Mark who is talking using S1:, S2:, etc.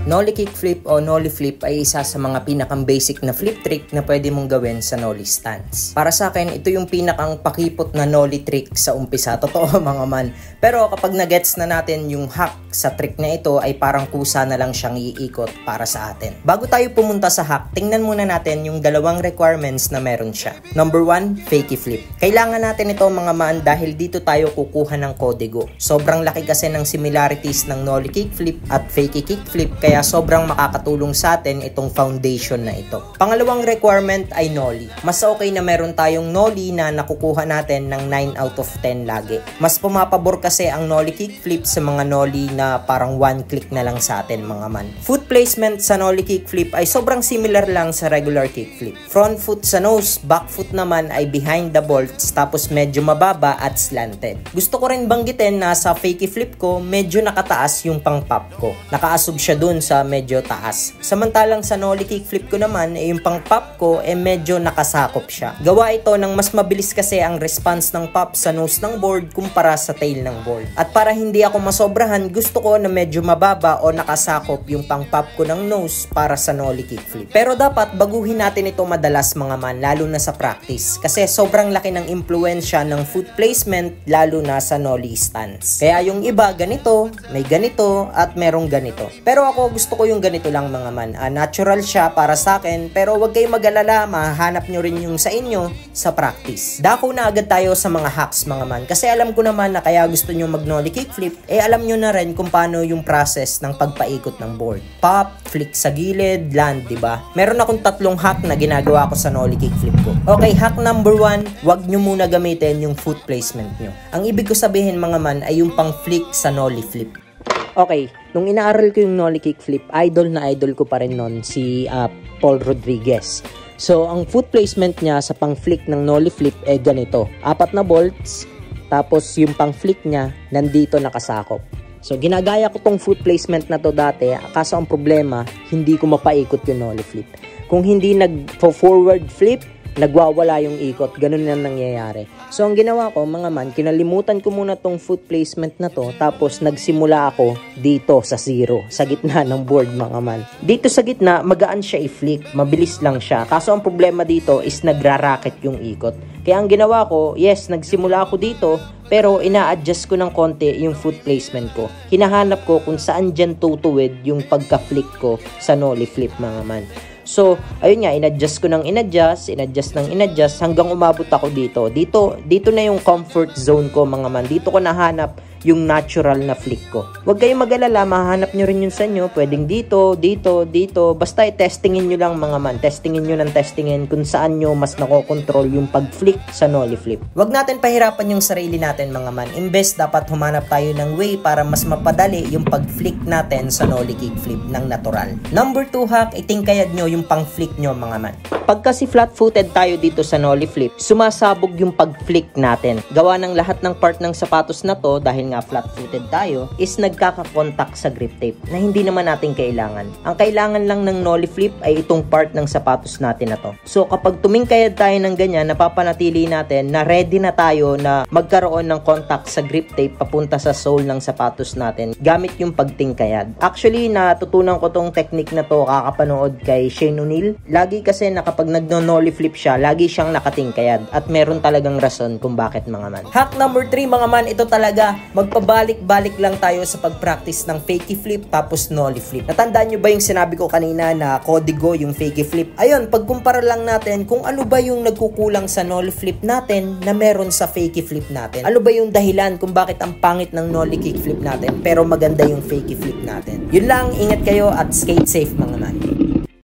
S1: Nollie kickflip o nollie flip ay isa sa mga pinakang basic na flip trick na pwede mong gawin sa nollie stance. Para sa akin, ito yung pinakang pakipot na nollie trick sa umpisa. Totoo mga man. Pero kapag nagets na natin yung hack sa trick na ito, ay parang kusa na lang siyang iikot para sa atin. Bago tayo pumunta sa hack, tingnan muna natin yung dalawang requirements na meron siya. Number 1, fakie flip. Kailangan natin ito mga man dahil dito tayo kukuha ng kodigo. Sobrang laki kasi ng similarities ng nollie kickflip at fakie kickflip, kaya sobrang makakatulong sa atin itong foundation na ito. Pangalawang requirement ay nollie. Mas okay na meron tayong nollie na nakukuha natin ng 9 out of 10 lagi. Mas pumapabor kasi ang nollie kickflip sa mga nollie na parang one click na lang sa atin mga man. Foot placement sa nollie kickflip ay sobrang similar lang sa regular kickflip. Front foot sa nose, back foot naman ay behind the bolts, tapos medyo mababa at slanted. Gusto ko rin banggitin na sa fakie flip ko, medyo nakataas yung pang pop ko. Nakaasog siya dun sa medyo taas. Samantalang sa nollie kickflip ko naman, yung pang pop ko medyo nakasakop siya. Gawa ito ng mas mabilis kasi ang response ng pop sa nose ng board kumpara sa tail ng board. At para hindi ako masobrahan, gusto ko na medyo mababa o nakasakop yung pang pop ko ng nose para sa nollie kickflip. Pero dapat baguhin natin ito madalas mga man, lalo na sa practice. Kasi sobrang laki ng impluensya ng foot placement, lalo na sa nollie stance. Kaya yung iba ganito, may ganito, at merong ganito. Pero ako gusto ko yung ganito lang mga man. Natural siya para sa akin, pero wag kayong mag-alala, mahanap nyo rin yung sa inyo sa practice. Dako na agad tayo sa mga hacks mga man, kasi alam ko naman na kaya gusto nyo mag nollie kickflip, alam nyo na rin kung paano yung process ng pagpaikot ng board. Pop, flick sa gilid, land, diba? Meron akong 3 hack na ginagawa ko sa nollie kickflip ko. Okay, hack number 1, wag nyo muna gamitin yung foot placement nyo. Ang ibig ko sabihin mga man ay yung pang flick sa nollie flip. Okay, nung inaaral ko yung nollie kickflip, idol na idol ko pa rin nun si Paul Rodriguez. So, ang foot placement niya sa pang-flick ng nollie flip ganito. 4 na bolts, tapos yung pang-flick niya, nandito nakasakop. So, ginagaya ko tong foot placement na to dati, kaso ang problema, hindi ko mapaikot yung nollie flip. Kung hindi nag-forward flip, nagwawala yung ikot. Ganun na nangyayari. So, ang ginawa ko, mga man, kinalimutan ko muna tong foot placement na to, tapos nagsimula ako dito sa 0, sa gitna ng board, mga man. Dito sa gitna, magaan siya i-flick. Mabilis lang siya. Kaso, ang problema dito is nagra-racket yung ikot. Kaya ang ginawa ko, yes, nagsimula ako dito, pero ina-adjust ko ng konti yung foot placement ko. Hinahanap ko kung saan dyan tutuwid yung pagka-flick ko sa nollie flip, mga man. So, ayun nga, inadjust ko ng inadjust hanggang umabot ako dito. Dito na yung comfort zone ko, mga man. Dito ko nahanap yung natural na flick ko. Huwag kayong mag-alala, mahanap nyo rin yung sa inyo. Pwedeng dito. Basta testingin nyo lang, mga man. Testingin nyo ng testingin kung saan nyo mas nakokontrol yung pag-flick sa nollie flip. Huwag natin pahirapan yung sarili natin, mga man. Imbes, dapat humanap tayo ng way para mas mapadali yung pag-flick natin sa nollie kickflip ng natural. Number 2 hack, itingkayad nyo yung pang-flick nyo, mga man. Pag kasi flat-footed tayo dito sa nollie flip, sumasabog yung pag-flick natin. Gawa ng lahat ng part ng sapatos na to, dahil nga flat-footed tayo, is nagkakakontak sa grip tape na hindi naman natin kailangan. Ang kailangan lang ng nollie flip ay itong part ng sapatos natin na to. So, kapag tumingkayad tayo ng ganyan, napapanatili natin na ready na tayo na magkaroon ng contact sa grip tape papunta sa sole ng sapatos natin gamit yung pagtingkayad. Actually, natutunan ko tong technique na to kakapanood kay Shane O'Neill. Lagi kasi na kapag nagno-nollie flip siya, lagi siyang nakatingkayad at meron talagang rason kung bakit, mga man. Hack number 3, mga man, ito talaga, magpabalik-balik lang tayo sa pag-practice ng fakie flip tapos nollie flip. Natandaan nyo ba yung sinabi ko kanina na kodigo yung fakie flip? Ayun, pagkumpara lang natin kung ano ba yung nagkukulang sa nollie flip natin na meron sa fakie flip natin. Ano ba yung dahilan kung bakit ang pangit ng nollie kick flip natin pero maganda yung fakie flip natin? Yun lang, ingat kayo at skate safe, mga man.